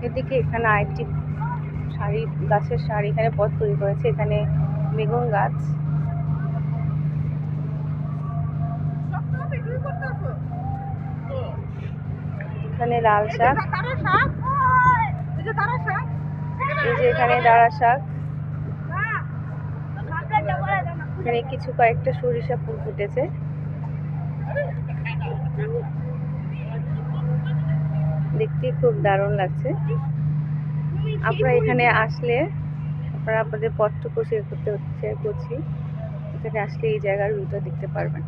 এদিকে এখানে আরেকটি শাড়ি, গাছের শাড়ি এখানে পথ তৈরি করেছে। এখানে বেগুন গাছ, এখানে লাল শাক, এই যে এখানে দাঁড়া শাক, এখানে কিছু কয়েকটা সরিষা ফুল ফুটেছে। দেখতে খুব দারুণ লাগছে। আপনারা এখানে আসলে আপনারা আপনাদের পথটুকু শেয়ার করছি। এখানে আসলে এই জায়গার ভিউটা দেখতে পারবেন।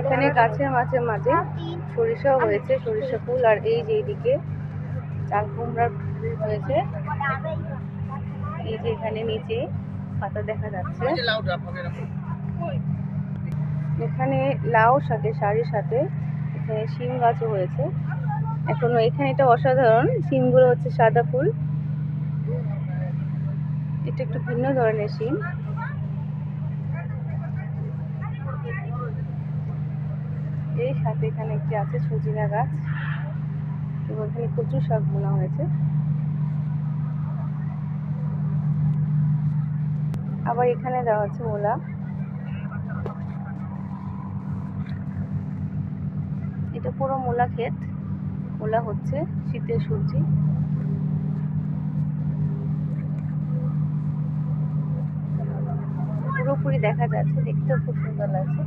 এখানে গাছের মাঝে মাঝে সরিষাও হয়েছে, সরিষা ফুল। আর এই যে এইদিকে চাল কুমড়া হয়েছে। এই যে এখানে নিচে পাতা দেখা যাচ্ছে। এখানে লাউ শাকের সারির সাথে এখানে শিম গাছও হয়েছে। এখনো এখানে এটা অসাধারণ, শিমগুলো হচ্ছে সাদা ফুল। এটা একটু ভিন্ন ধরনের শিম। এই সাথে এখানে একটি আছে সজিনা গাছ এবং এখানে কচু শাক বোনা হয়েছে। আবার এখানে দেওয়া হচ্ছে মূলা। এটা পুরো মূলা ক্ষেত। মূলা হচ্ছে শীতের সবজি। পুরোপুরি দেখা যাচ্ছে, দেখতেও খুব সুন্দর লাগছে।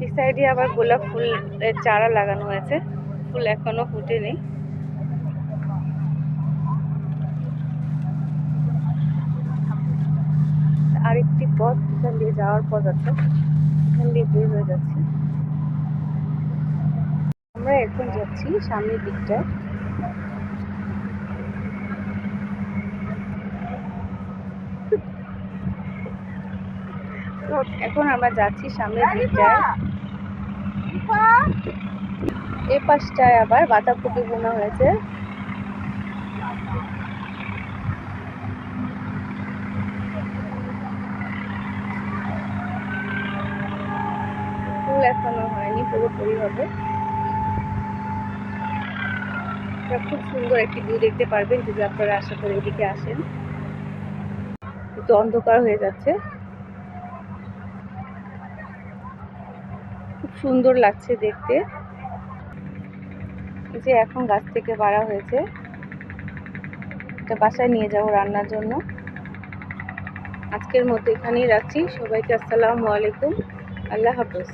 এই সাইডে আবার গোলাপ ফুলের চারা লাগানো হয়েছে, ফুল এখনো ফুটেনি। আরেকটি পথ এখান দিয়ে যাওয়ার পথ আছে, এখান দিয়ে বের হয়ে যাচ্ছি। আমরা এখন যাচ্ছি সামনের দিকটায়। তো এখন আমরা যাচ্ছি সামনের দিকটায়। এই পাশটায় আবার বাঁধাকপি বোনা হয়েছে। ফুল এখনো হয়নি, পুরোপুরি হবে। খুব সুন্দর একটি ভিউ দেখতে পারবেন যদি আপনারা আশা করে এদিকে আসেন। একটু অন্ধকার হয়ে যাচ্ছে, খুব সুন্দর লাগছে দেখতে। এই যে এখন গাছ থেকে পাড়া হয়েছে, এটা বাসায় নিয়ে যাব রান্নার জন্য। আজকের মতো এখানেই রাখছি। সবাইকে আসসালামু আলাইকুম, আল্লাহ হাফেজ।